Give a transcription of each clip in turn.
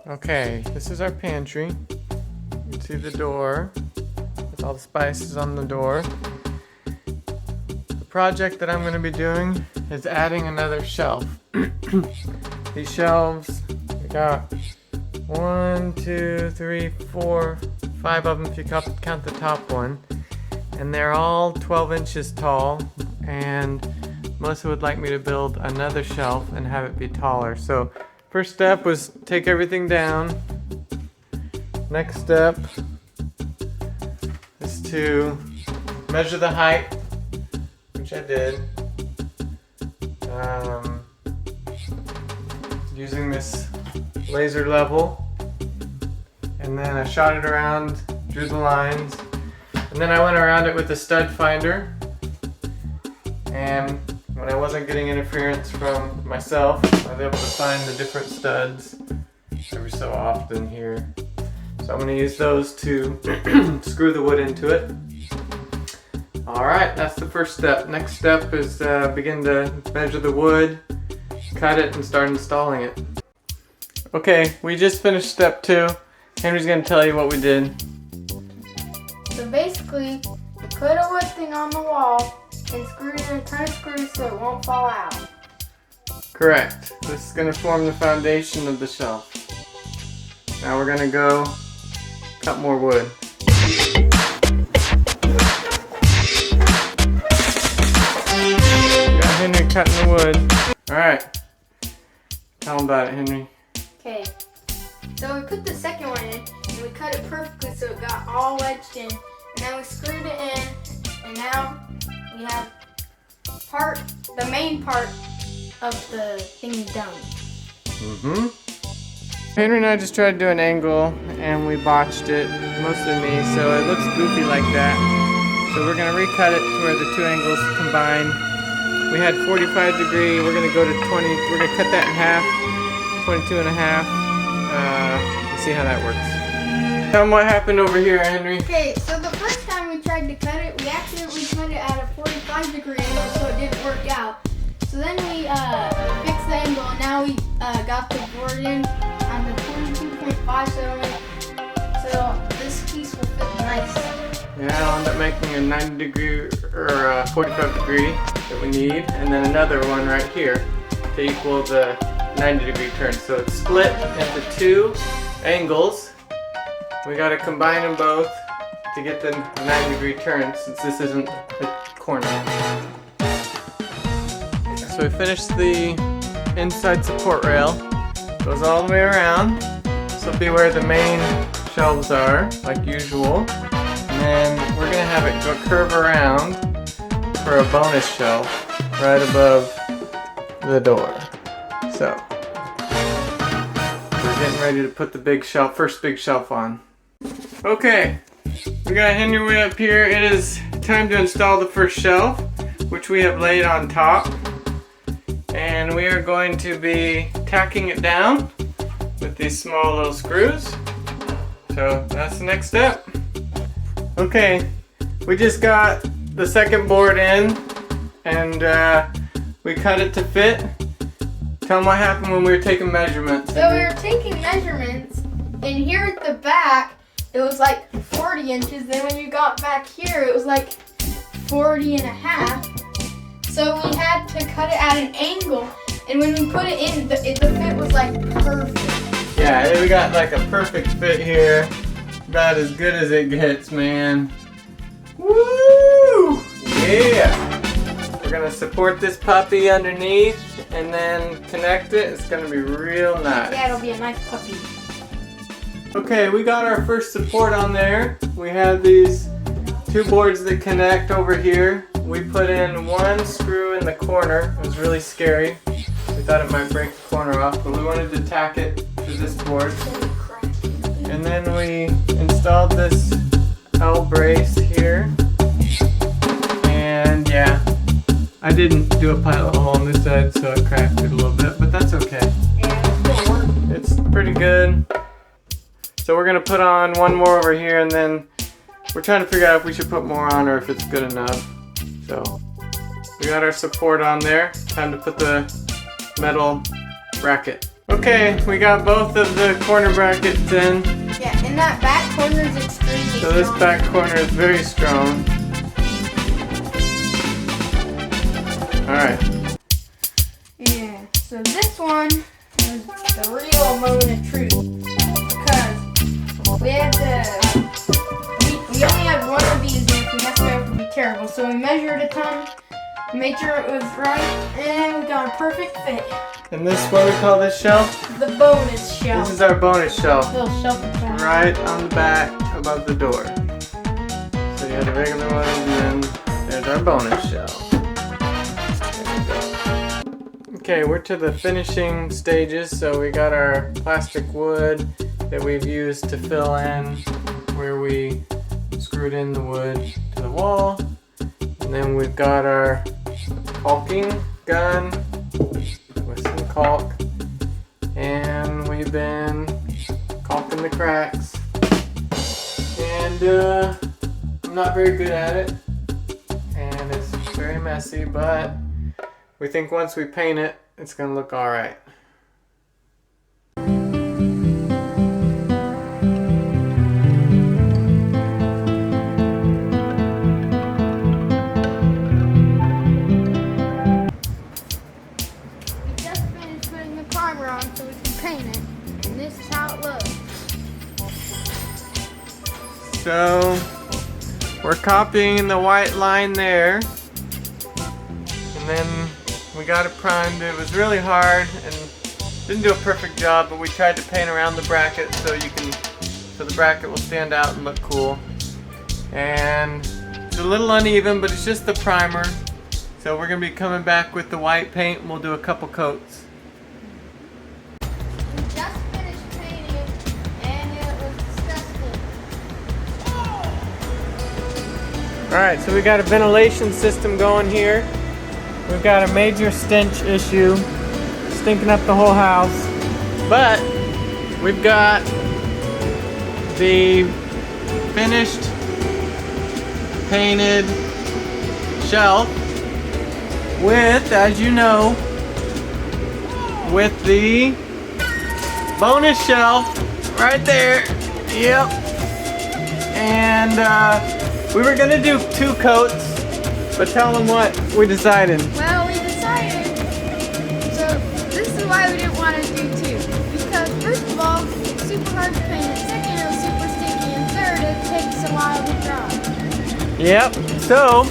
Okay, this is our pantry. You can see the door with all the spices on the door. The project that I'm going to be doing is adding another shelf. These shelves, we got 1, 2, 3, 4, 5 of them if you count the top one. And they're all 12 inches tall, and Melissa would like me to build another shelf and have it be taller. So first step was take everything down. Next step is to measure the height, which I did, using this laser level. And then I shot it around, drew the lines, and then I went around it with the stud finder. And when I wasn't getting interference from myself, I was able to find the different studs every so often here. So I'm going to use those to screw the wood into it. Alright, that's the first step. Next step is begin to measure the wood, cut it, and start installing it. Okay, we just finished step 2. Henry's going to tell you what we did. So basically, put a wood thing on the wall and screw it in a ton of screws so it won't fall out. Correct. This is going to form the foundation of the shelf. Now we're going to go cut more wood. We got Henry cutting the wood. Alright. Tell him about it, Henry. Okay. So we put the second one in and we cut it perfectly so it got all wedged in. And then we screwed it in, and now we have the main part of the thing done. Henry and I just tried to do an angle and we botched it, mostly me, so it looks goofy like that. So we're going to recut it to where the two angles combine. We had 45 degree, we're going to go to 20, we're going to cut that in half, 22 and a half. We'll see how that works. Tell them what happened over here, Henry. Okay, so the first time we tried to cut it, we accidentally cut it at a 45 degree angle, so it didn't work out. So then we fixed the angle, and now we got the board in on the 22.5, so this piece will fit nice. Yeah, I'll end up making a 90 degree or a 45 degree that we need, and then another one right here to equal the 90 degree turn. So it's split into two angles. We got to combine them both to get the 90 degree turn, since this isn't a corner. So we finished the inside support rail. Goes all the way around. This will be where the main shelves are, like usual. And then we're gonna have it go curve around for a bonus shelf right above the door. So we're getting ready to put the big shelf, first big shelf on. Okay, we got Henry way up here. It is time to install the first shelf, which we have laid on top. And we are going to be tacking it down with these small little screws. So that's the next step. Okay, we just got the second board in, and we cut it to fit. Tell them what happened when we were taking measurements. So we were taking measurements, and here at the back, it was like 40 inches. Then when you got back here, it was like 40 and a half. So we had to cut it at an angle, and when we put it in, the fit was like perfect. Yeah, we got like a perfect fit here. About as good as it gets, man. Woo! Yeah! We're gonna support this puppy underneath and then connect it. It's gonna be real nice. Yeah, it'll be a nice puppy. Okay, we got our first support on there. We have these two boards that connect over here. We put in one screw in the corner. It was really scary. We thought it might break the corner off, but we wanted to tack it to this board. And then we installed this L brace here. And yeah, I didn't do a pilot hole on this side, so I cracked it a little bit, but that's okay. It's pretty good. So we're gonna put on one more over here, and then we're trying to figure out if we should put more on or if it's good enough. So we got our support on there. Time to put the metal bracket. Okay, we got both of the corner brackets in. Yeah, and that back corner is extremely So this strong. back corner is very strong. Alright. Yeah, so this one is the real moment of truth. Because we had to, we only had one of these, and if we messed it up, it would be terrible. So we measured a ton, made sure it was right, and we got a perfect fit. And this, what do we call this shelf? The bonus shelf. This is our bonus shelf. Little shelf at the back. Right on the back above the door. So you have the regular one and then there's our bonus shelf. There we go. Okay, we're to the finishing stages. So we got our plastic wood that we've used to fill in where we screwed in the wood to the wall. And then we've got our caulking gun with some caulk. And we've been caulking the cracks. And I'm not very good at it. And it's very messy, but we think once we paint it, it's gonna look alright. We just finished putting the primer on so we can paint it. And this is how it looks. So we're copying the white line there. And then we got it primed. It was really hard and didn't do a perfect job, but we tried to paint around the bracket so the bracket will stand out and look cool. And it's a little uneven, but it's just the primer. So we're gonna be coming back with the white paint and we'll do a couple coats. We just finished painting and it was disgusting. Alright, so we got a ventilation system going here. We've got a major stench issue, stinking up the whole house. But we've got the finished painted shelf with, as you know, with the bonus shelf right there. Yep. And we were gonna do 2 coats, but tell them what we decided. Well, we decided. So this is why we didn't want to do 2. Because first of all, it's super hard to paint. Second, it was super sticky. And third, it takes a while to dry. Yep. So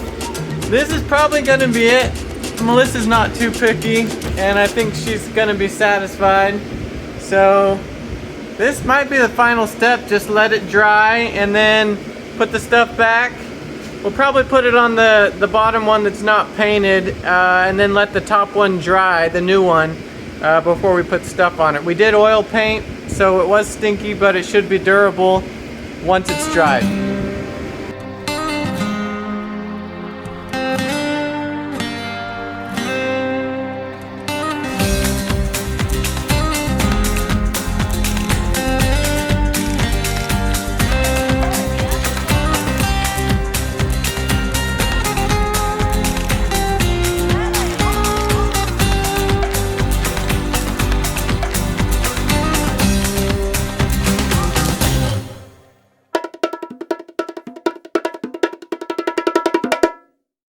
this is probably gonna be it. Melissa's not too picky, and I think she's gonna be satisfied. So this might be the final step. Just let it dry and then put the stuff back. We'll probably put it on the bottom one that's not painted, and then let the top one dry, the new one, before we put stuff on it. We did oil paint, so it was stinky, but it should be durable once it's dried.